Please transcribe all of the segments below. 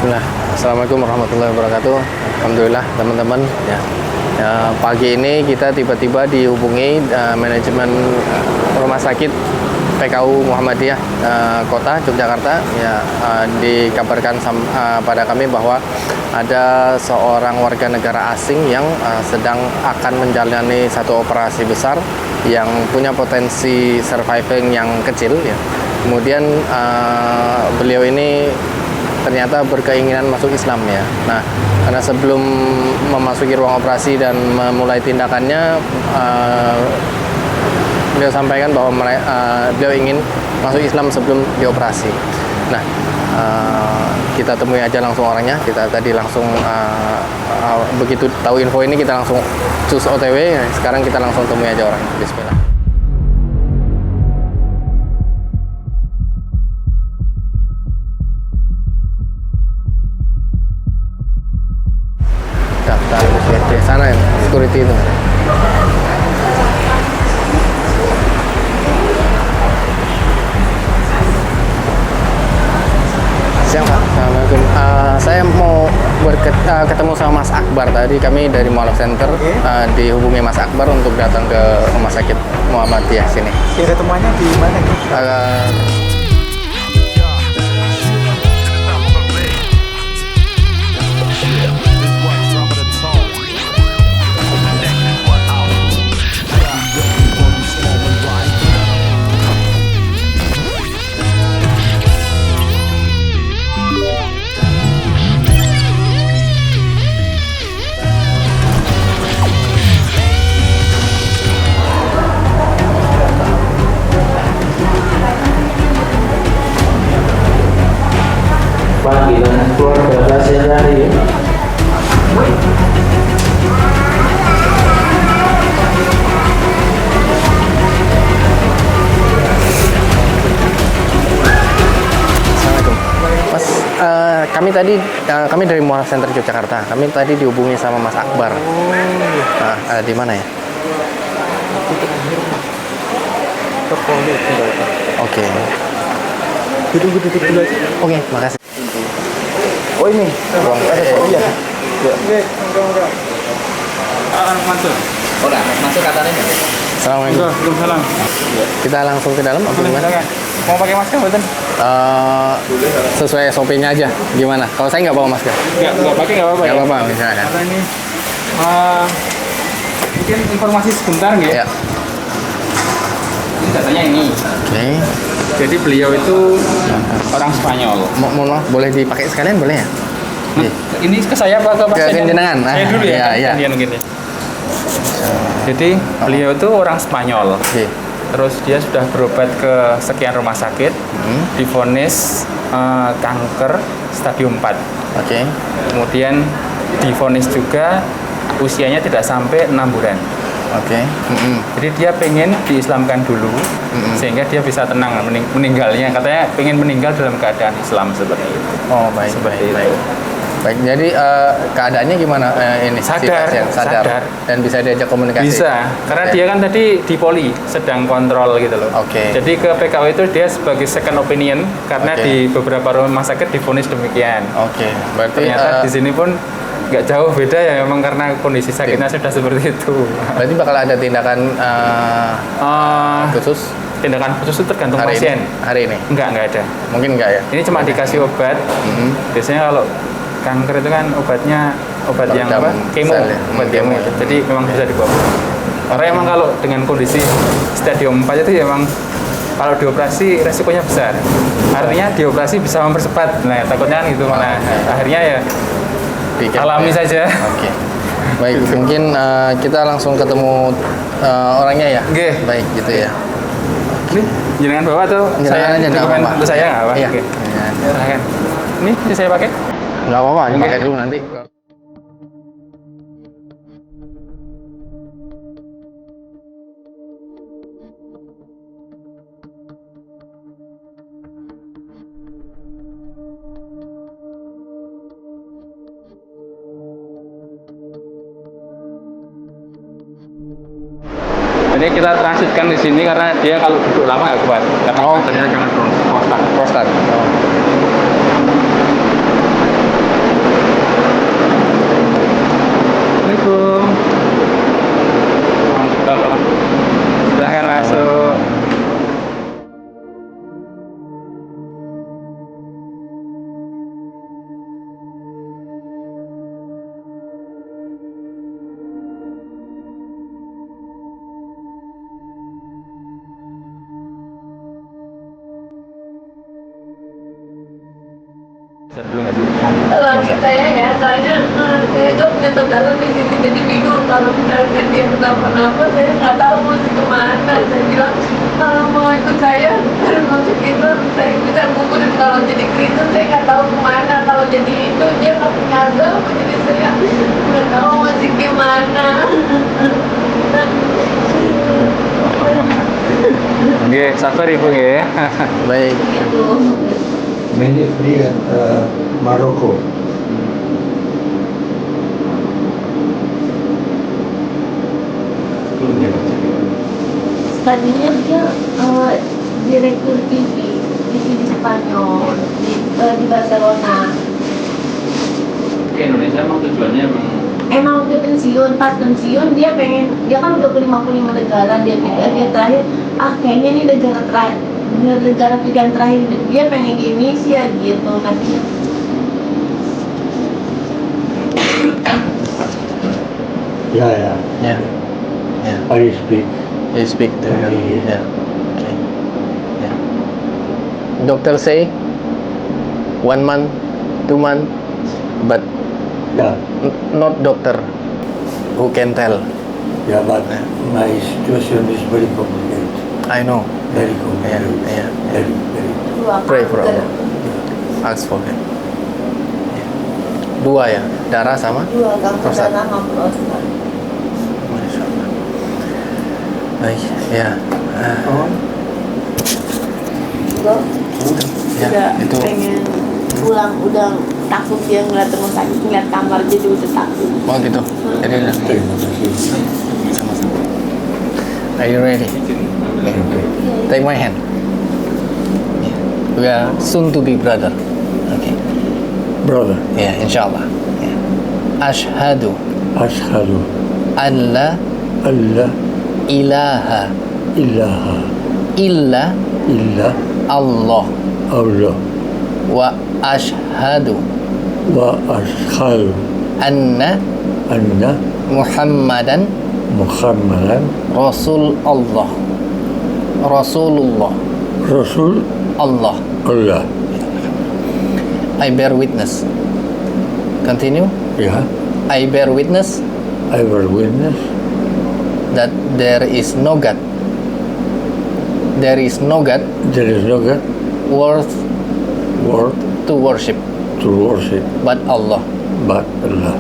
Bismillah. Assalamualaikum warahmatullahi wabarakatuh. Alhamdulillah teman-teman ya. Pagi ini kita tiba-tiba dihubungi manajemen rumah sakit PKU Muhammadiyah Kota Yogyakarta ya, dikabarkan pada kami bahwa ada seorang warga negara asing yang sedang akan menjalani satu operasi besar yang punya potensi surviving yang kecil ya. Kemudian beliau ini ternyata berkeinginan masuk Islam ya. Nah, karena sebelum memasuki ruang operasi dan memulai tindakannya, beliau sampaikan bahwa beliau ingin masuk Islam sebelum dioperasi. Nah, kita temui aja langsung orangnya. Kita tadi langsung begitu tahu info ini kita langsung cus OTW. Sekarang kita langsung temui aja orangnya. Bismillah. Daftar di sana ya, security itu. Siang Pak, Assalamualaikum. Saya mau ketemu sama Mas Akbar tadi. Kami dari Mualaf Center dihubungi Mas Akbar untuk datang ke rumah sakit Muhammadiyah sini. Ketemuannya di mana nih? Panggilan keluarga pasien hari Assalamualaikum Mas, kami dari Mualaf Center Yogyakarta. Kami tadi dihubungi sama Mas Akbar. Nah, ada di mana ya? Oke. Duduk dulu aja. Oke, makasih. Oh ini. Ruang iya. Ya. Masuk. masuk katanya nggak? Assalamualaikum. Waalaikumsalam. Kita langsung ke dalam apa gimana? Mau pakai masker betul? Sesuai SOP-nya aja. Gimana? Kalau saya nggak bawa masker. Nggak pakai nggak apa-apa. Nggak apa-apa, misalkan. Karena ini mungkin informasi sebentar nggak? Ya. Ini datanya ini. Oke. Jadi beliau itu orang Spanyol. Mohon maaf, boleh dipakai sekalian boleh ya? Iya. Ini ke saya apa ke pasien? Ke jenengan. Saya dulu ya. Iya. Gantian mungkin ya. Jadi beliau itu orang Spanyol. Oke. Terus dia sudah berobat ke sekian rumah sakit, divonis kanker stadium 4. Oke. Kemudian divonis juga usianya tidak sampai 6 bulan. Oke. Jadi dia pengen diislamkan dulu, sehingga dia bisa tenang meninggalnya. Katanya pengen meninggal dalam keadaan Islam seperti itu. Oh, baik. Seperti baik, itu. baik. Baik, jadi keadaannya gimana ini? Si Sadar, pasien sadar. Dan bisa diajak komunikasi? Bisa, karena Oke. dia kan tadi di poli, sedang kontrol gitu loh. Oke. Jadi ke PKW itu dia sebagai second opinion, karena Oke. di beberapa rumah sakit divonis demikian. Oke, berarti Ternyata di sini pun nggak jauh beda ya, memang karena kondisi sakitnya sudah seperti itu. berarti bakal ada tindakan khusus Tindakan khusus itu tergantung hari pasien. ini? Hari ini? Nggak ada. Mungkin enggak ya? Ini cuma dikasih obat. Biasanya kalau kanker itu kan obatnya obat yang Jam apa? Kemo, sel ya? obat Kemo kemo. ya. Jadi memang bisa dibawa. Karena emang kalau dengan kondisi stadium 4 itu ya emang kalau dioperasi resikonya besar. Artinya dioperasi bisa mempercepat. Nah, takutnya kan gitu. Nah, akhirnya ya alami saja. Oke. Baik, mungkin kita langsung ketemu orangnya ya? Oke. Baik, gitu ya. Ini jenengan bawa atau Jenengan aja, nggak dokumen apa-apa. untuk saya nggak apa? Iya. Oke. Iya. Silahkan. Ini saya pakai. Nggak apa-apa, Oke. pakai dulu nanti. Jadi kita transitkan di sini karena dia kalau duduk lama nggak kuat. Karena Oh. kankernya jangan prostat. Prostat. nggak sih? Lagi saya ya, saya itu ternyata dalam di sini jadi bingung kalau misalnya dia kenapa-napa saya nggak tahu mesti kemana. Saya bilang kalau mau ikut saya harus masuk itu, saya bisa ngumpulin kalau jadi Kristen saya nggak tahu kemana, kalau jadi itu dia nggak punya agama, jadi saya nggak tahu masih gimana. Nggih, sabar Ibu nggih. Baik. Gitu. Many free at Morocco. Tadinya dia direktur TV di sini Spanyol di Barcelona. Ke Indonesia emang tujuannya Emang udah pensiun, pas pensiun dia kan udah ke 55 negara, dia pikir dia terakhir kayaknya ini negara pilihan terakhir dia pengen di Indonesia gitu nanti. Yeah. Yeah. Yeah. I speak. You speak to her. Yeah. Yeah. Okay. Yeah. Doctor say 1 month, 2 month, but Yeah. not doctor who can tell. Yeah, but my situation is very complicated. I know. Very complicated. Yeah. Very. Pray for Allah. Ask for him. Yeah. 2 ya, darah sama Dua kanker prostat. darah sama prostat. Masya Allah. Baik, ya. Gue Ya, udah itu pengen pulang, udah takut dia ngeliat rumah sakit, ngeliat kamar jadi udah takut. oh gitu. Jadi Terima kasih. sama-sama. Are you ready? Okay. Take my hand. Yeah. We are soon to be brother. Okay. Brother, Yeah, inshallah. Yeah. Ashhadu ashhadu an la an la ilaha ilaha illa illa Allah Allah wa ashhadu wa ashhadu anna anna Muhammadan Muhammadan Rasulullah. Rasul Allah. Allah. I bear witness. Continue. Yeah, I bear witness I will witness that there is no God. There is no God there is no God worth worth to worship to worship but Allah. but Allah.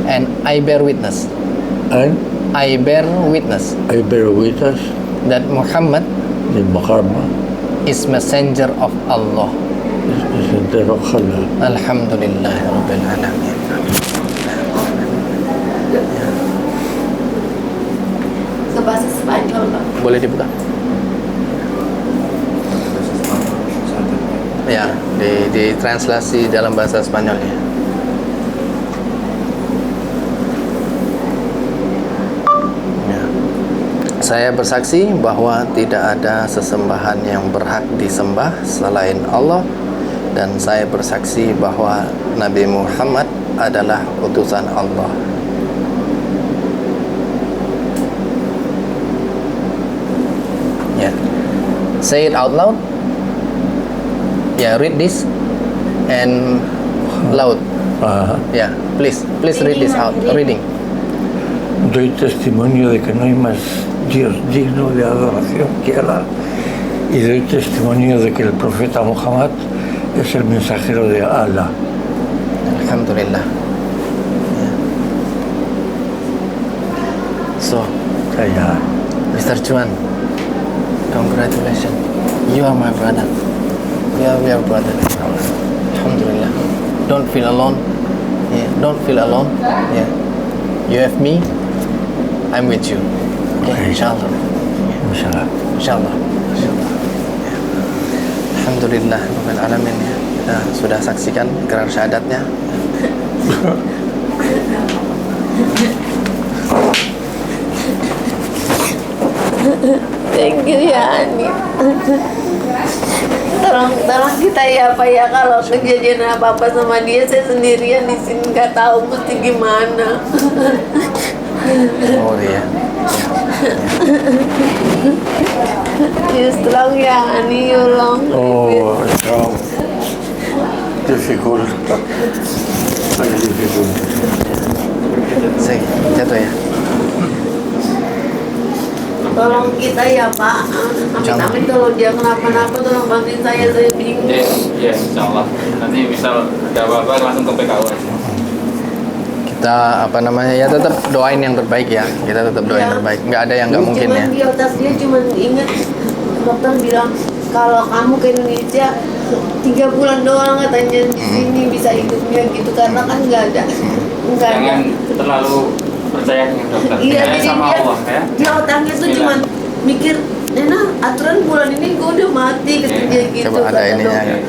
And I bear witness. And I bear witness I bear witness that Muhammad that Muhammad is messenger of Allah. is messenger of Allah. Alhamdulillah Rabbil Alamin. Ke bahasa Spanyol, Pak. Boleh dibuka? Ya, di translasi dalam bahasa Spanyol ya. Ya. Saya bersaksi bahwa tidak ada sesembahan yang berhak disembah selain Allah, dan saya bersaksi bahwa Nabi Muhammad adalah utusan Allah. Ya. Say it out loud. Yeah, read this and loud. Yeah, please read this out. Reading. Doy testimonio de que no hay más Dios digno de adoración que Allah, y doy testimonio de que el profeta Muhammad es el mensajero de Allah. Alhamdulillah. Yeah. So, Saya Mr. Chuan, congratulations. You are my brother. We are brother. Alhamdulillah. Don't feel alone. Yeah, don't feel alone. Yeah. You have me. I'm with you. Okay, inshallah. Inshallah. Inshallah. Inshallah. Ya. Alhamdulillah Rabbil Alamin ya. Kita sudah saksikan ikrar syahadatnya. Thank you ya Ani. Tolong kita ya Pak ya, kalau kejadian apa-apa sama dia saya sendirian di sini nggak tahu mesti gimana. Oh iya. You strong ya Ani, you long. Oh, strong. dificulta. Hay dificultad. Say, jatuh ya. Tolong kita ya Pak, amin-amin kalau dia kenapa-napa tolong bantuin saya bingung. Ya, insya Allah. Nanti misal ada apa-apa langsung ke PKU aja. Kita apa namanya ya tetap doain yang terbaik ya. Kita tetap doain Iya. yang terbaik. Nggak ada yang nggak mungkin Cuman ya. di otak dia cuma ingat dokter bilang kalau kamu ke Indonesia 3 bulan doang katanya di sini bisa hidupnya gitu karena kan nggak ada. Jangan terlalu percaya dengan dokter. Iya, Percaya jadi sama dia, Allah ya. dia otaknya tuh cuma mikir, Nena aturan bulan ini gue udah mati kata dia gitu. Coba ada kata ininya. dokter.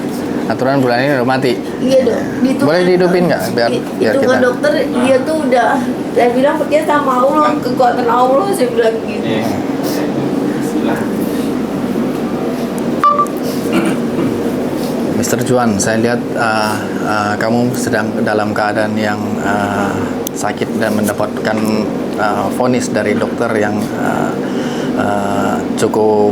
Aturan bulan ini udah mati. Iya dong. Boleh dihidupin nggak biar hitungan kita. dokter dia tuh udah, saya bilang percaya sama Allah, kekuatan Allah, saya bilang gitu. Iya. Bismillah. Mr. Juan, saya lihat kamu sedang dalam keadaan yang sakit dan mendapatkan vonis dari dokter yang cukup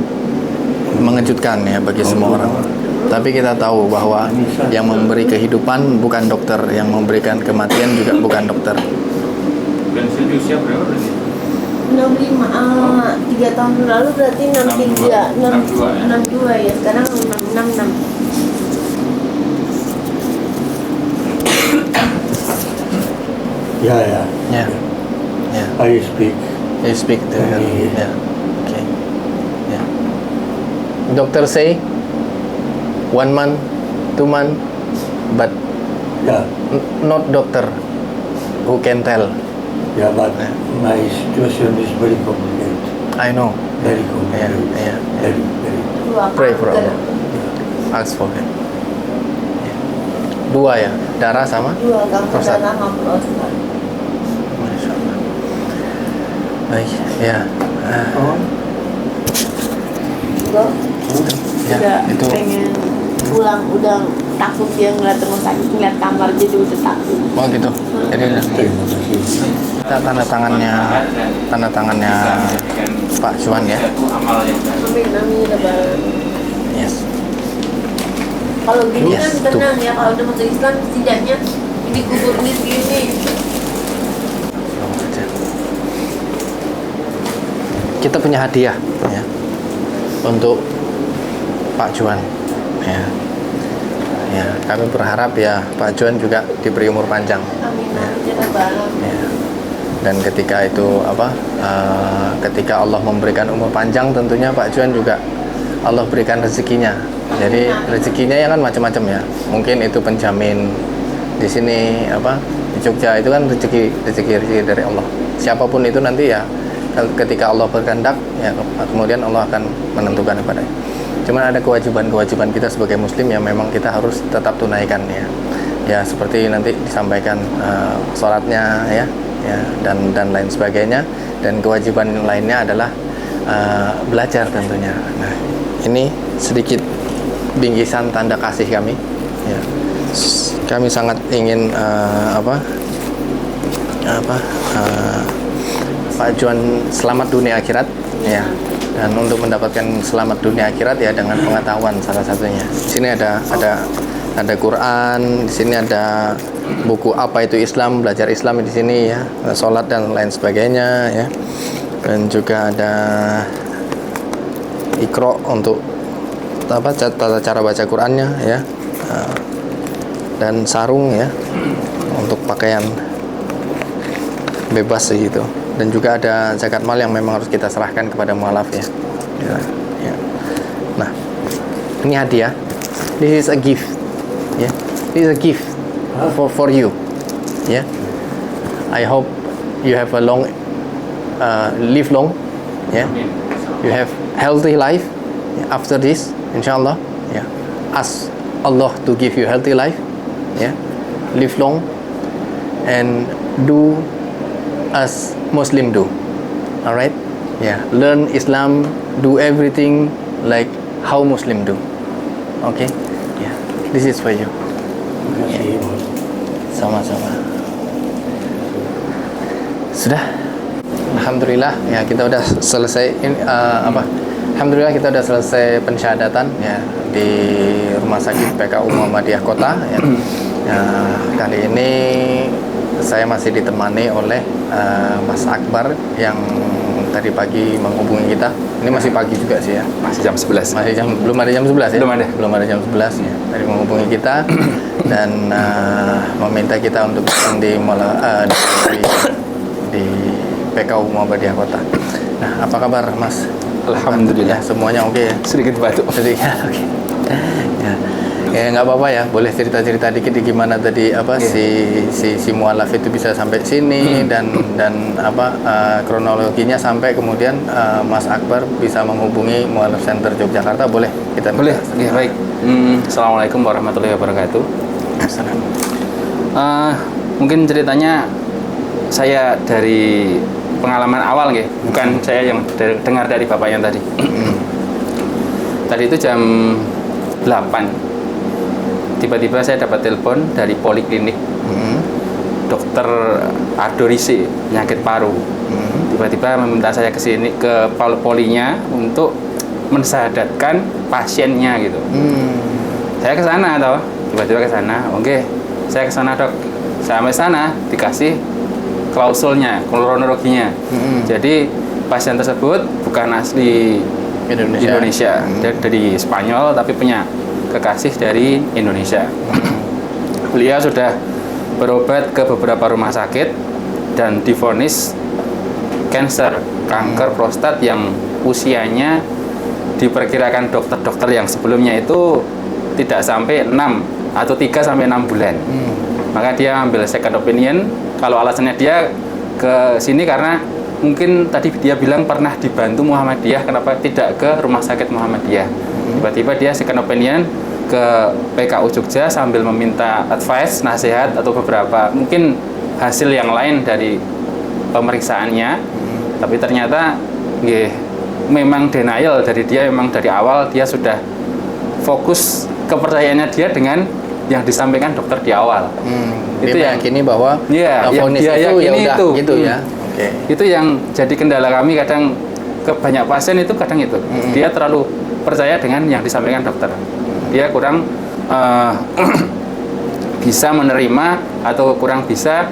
mengejutkan ya bagi semua orang. Tapi kita tahu bahwa yang memberi kehidupan bukan dokter, yang memberikan kematian juga bukan dokter. Dan sini usia berapa berarti? 65, 3 tahun lalu berarti 63, 62 ya, sekarang 66. Ya, ya. Ya, ya. I speak. You speak to her. Iya. Yeah. Okay. Yeah. Doctor say 1 month, 2 month, but Ya, not doctor who can tell. ya, but my situation is very complicated. I know. Very Yeah, complicated. yeah. Very, very. Pray for Allah. Ask for him. Yeah. 2 ya, darah sama. 2 kanker Prostat. darah sama prostat. Masya Allah. Baik, ya. Oh, Gue Ya, udah itu pengen pulang, udah takut dia ngeliat rumah sakit, ngeliat kamar jadi udah takut. oh gitu. Jadi terima kasih. kita tanda tangannya Pak Juan ya. Itu amal yang baik. Amin, amin, ya Bang. Yes. Kalau gini Yes, kan tenang ya, kalau udah masuk Islam setidaknya dikubur di sini. Kita punya hadiah ya untuk Pak Juan ya. Ya, kami berharap ya Pak Juan juga diberi umur panjang. Amin, amin, ya Bang. Ya. Dan ketika itu ketika Allah memberikan umur panjang, tentunya Pak Juan juga Allah berikan rezekinya. Jadi rezekinya ya kan macam-macam ya. Mungkin itu penjamin di sini di Jogja itu kan rezeki dari Allah. Siapapun itu nanti ya ketika Allah berkehendak ya kemudian Allah akan menentukan kepadanya. Cuman ada kewajiban kita sebagai muslim yang memang kita harus tetap tunaikan ya. Ya seperti nanti disampaikan sholatnya ya dan lain sebagainya, dan kewajiban lainnya adalah belajar tentunya. Nah, ini sedikit bingkisan tanda kasih kami ya. Kami sangat ingin Pak Juan selamat dunia akhirat ya, dan untuk mendapatkan selamat dunia akhirat ya dengan pengetahuan salah satunya. Di sini ada Quran, di sini ada buku apa itu Islam, belajar Islam di sini ya, sholat dan lain sebagainya ya, dan juga ada Iqra untuk tata cara baca Qurannya ya, dan sarung ya untuk pakaian bebas gitu, dan juga ada zakat mal yang memang harus kita serahkan kepada mualaf ya. Ya. Nah, ini hadiah. This is a gift. Ya, this is a gift for you. Ya, I hope you have a long, live long. Ya, you have healthy life after this, inshallah. Ya, ask Allah to give you healthy life. Ya, live long and do as Muslim do. Alright? Yeah. Learn Islam, do everything like how Muslim do. Okay? Yeah. This is for you. Terima kasih. Sama-sama. Sudah? Alhamdulillah ya, kita udah selesai Alhamdulillah kita sudah selesai pensyahadatan ya di Rumah Sakit PKU Muhammadiyah Kota ya. Kali ini saya masih ditemani oleh Mas Akbar yang tadi pagi menghubungi kita. Ini masih pagi juga sih ya. Masih jam 11. Belum ada jam 11 ya? Belum ada jam 11 ya. Tadi menghubungi kita dan meminta kita untuk di PKU Muhammadiyah Kota. Nah, apa kabar Mas? Alhamdulillah. Ya, semuanya oke ya? Sedikit batuk. Sedikit oke. Ya nggak apa-apa ya, boleh cerita-cerita dikit di gimana tadi si mualaf itu bisa sampai sini dan kronologinya sampai kemudian Mas Akbar bisa menghubungi Mualaf Center Yogyakarta, boleh kita boleh ya, baik. Assalamualaikum warahmatullahi wabarakatuh. Mungkin ceritanya saya dari pengalaman awal nggih, bukan saya yang dengar dari bapaknya tadi. Tadi itu jam 8 tiba-tiba saya dapat telepon dari poliklinik, dokter Adorisi penyakit paru. Tiba-tiba meminta saya ke sini ke polinya untuk mensyahadatkan pasiennya gitu. Saya ke sana toh, tiba-tiba ke sana. Oke, saya ke sana dok. Sampai sana dikasih klausulnya, kronologinya. Jadi pasien tersebut bukan asli Indonesia. Dia dari Spanyol tapi punya kekasih dari Indonesia. Beliau sudah berobat ke beberapa rumah sakit dan divonis kanker prostat yang usianya diperkirakan dokter-dokter yang sebelumnya itu tidak sampai 6 atau 3 sampai 6 bulan. Maka dia ambil second opinion. Kalau alasannya dia ke sini karena mungkin tadi dia bilang pernah dibantu Muhammadiyah, kenapa tidak ke rumah sakit Muhammadiyah. Tiba-tiba dia second opinion ke PKU Jogja sambil meminta advice, nasihat atau beberapa mungkin hasil yang lain dari pemeriksaannya. Tapi ternyata memang denial dari dia, memang dari awal dia sudah fokus kepercayaannya dia dengan yang disampaikan dokter di awal. Itu dia meyakini bahwa vonis dia itu ya udah itu. gitu ya. Itu yang jadi kendala kami kadang ke banyak pasien itu kadang itu. Dia terlalu percaya dengan yang disampaikan dokter. Dia kurang bisa menerima atau kurang bisa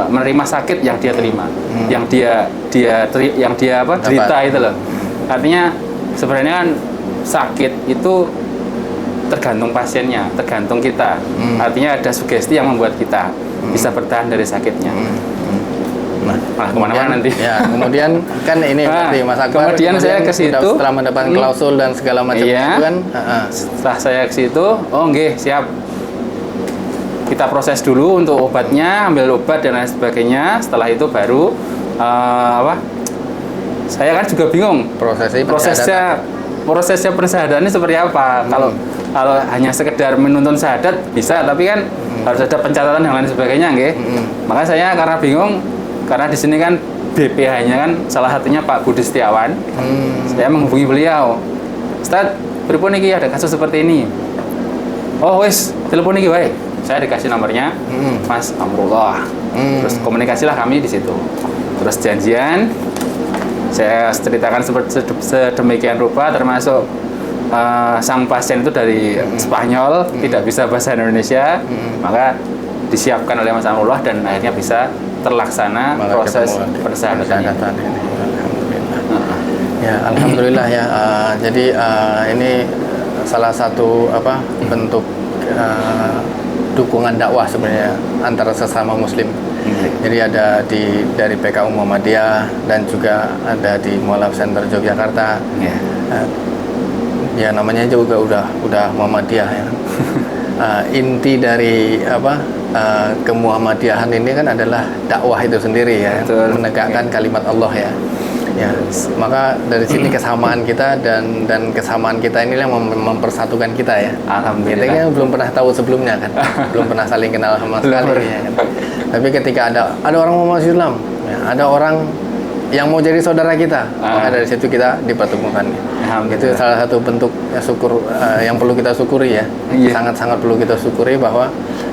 menerima sakit yang dia terima. Yang dia derita itu loh. Artinya sebenarnya kan sakit itu tergantung pasiennya, tergantung kita. Artinya ada sugesti yang membuat kita bisa bertahan dari sakitnya. Nah, kemana-mana nanti. Ya, kemudian kan ini berarti Mas Akbar. Kemudian saya ke situ setelah mendapatkan klausul dan segala macam itu kan. Setelah saya ke situ, siap. Kita proses dulu untuk obatnya, ambil obat dan lain sebagainya. Setelah itu baru saya kan juga bingung prosesnya persyahadat ini seperti apa. Kalau hanya sekedar menuntun syahadat bisa, tapi kan harus ada pencatatan yang lain sebagainya, nggih. Maka saya karena bingung, karena di sini kan BPH-nya kan salah satunya Pak Budi Setiawan. Saya menghubungi beliau. Ustaz, pripun iki ada kasus seperti ini. Oh wis, telepon iki wae. Saya dikasih nomornya, Mas Amrullah. Terus komunikasilah kami di situ. Terus janjian, saya ceritakan sedemikian rupa, termasuk sang pasien itu dari Spanyol, tidak bisa bahasa Indonesia, maka disiapkan oleh Mas Amrullah dan akhirnya bisa terlaksana proses persyahadatan ini. Ya, alhamdulillah ya. Jadi ini salah satu bentuk dukungan dakwah sebenarnya antara sesama Muslim. Jadi ada dari PKU Muhammadiyah dan juga ada di Mualaf Center Yogyakarta. Ya namanya juga udah Muhammadiyah ya. Inti dari kemuhammadiyahan ini kan adalah dakwah itu sendiri ya. Betul. Menegakkan kalimat Allah ya. Ya, maka dari sini kesamaan kita dan kesamaan kita inilah yang mempersatukan kita ya. Alhamdulillah. Kita kan belum pernah tahu sebelumnya kan, belum pernah saling kenal sama sekali. Ya, kan? Tapi ketika ada orang mau masuk Islam, ya, ada orang yang mau jadi saudara kita, maka dari situ kita dipertemukan. Itu salah satu bentuk syukur yang perlu kita syukuri ya. Sangat-sangat perlu kita syukuri bahwa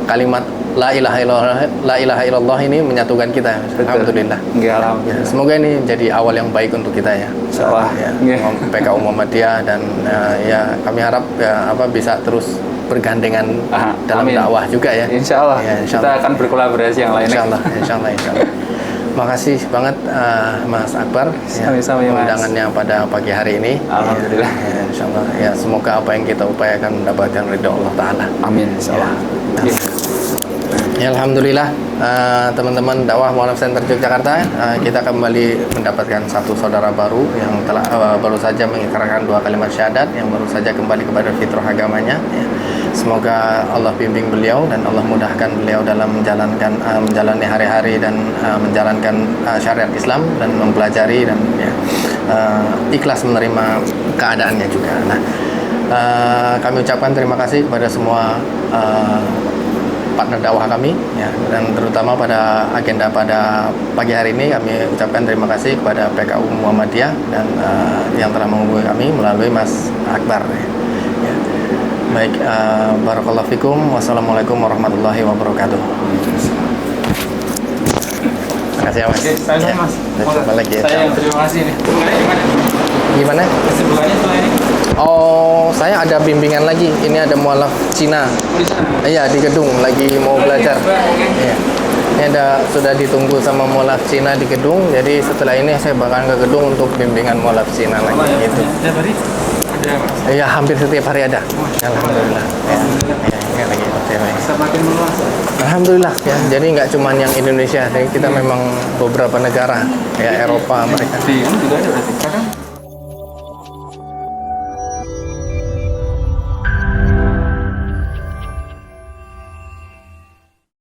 kalimat la ilaha illallah ini menyatukan kita. Alhamdulillah. Nggih, alhamdulillah. Ya, semoga ini jadi awal yang baik untuk kita ya. Insyaallah. Ya, Nggih. PKU Muhammadiyah dan ya kami harap ya bisa terus bergandengan dalam amin. dakwah juga ya. Insya Allah. Ya, insya Kita Allah. akan berkolaborasi yang lainnya. Insya Allah, insya Allah, insya Allah. Makasih banget Mas Akbar Sama-sama ya, Mas. undangannya pada pagi hari ini. Alhamdulillah. Ya, insya Allah. Ya, semoga apa yang kita upayakan mendapatkan ridho Allah Ta'ala. Amin. Insyaallah. Nggih. Ya, alhamdulillah teman-teman dakwah Mualaf Center Yogyakarta, kita kembali mendapatkan satu saudara baru yang telah baru saja mengikrarkan 2 kalimat syahadat, yang baru saja kembali kepada fitrah agamanya ya. Semoga Allah bimbing beliau dan Allah mudahkan beliau dalam menjalani hari-hari dan menjalankan syariat Islam dan mempelajari dan ya, ikhlas menerima keadaannya juga. Nah, kami ucapkan terima kasih kepada semua partner dakwah kami ya, dan terutama pada agenda pada pagi hari ini kami ucapkan terima kasih kepada PKU Muhammadiyah dan yang telah menghubungi kami melalui Mas Akbar ya. Ya. Baik, barakallahu fikum, wassalamualaikum warahmatullahi wabarakatuh. Terima kasih ya Mas. Oke, saya Ya, Mas. jumpa lagi ya. Saya yang terima kasih nih. Kesibukannya gimana? Gimana? Kesibukannya setelah ini? Oh, saya ada bimbingan lagi. Ini ada mualaf Cina. Oh, di sana. Iya, di gedung lagi mau belajar. Iya. Ini sudah ditunggu sama mualaf Cina di gedung. Jadi setelah ini saya bakalan ke gedung untuk bimbingan mualaf Cina lagi gitu. Setiap hari ada Mas. Iya, hampir setiap hari ada. Alhamdulillah. Ya, ini lagi OTW. Semakin meluas. Alhamdulillah ya. Jadi nggak cuma yang Indonesia, jadi kita memang beberapa negara ya Eropa, Amerika. Di ini juga ada berarti. Sekarang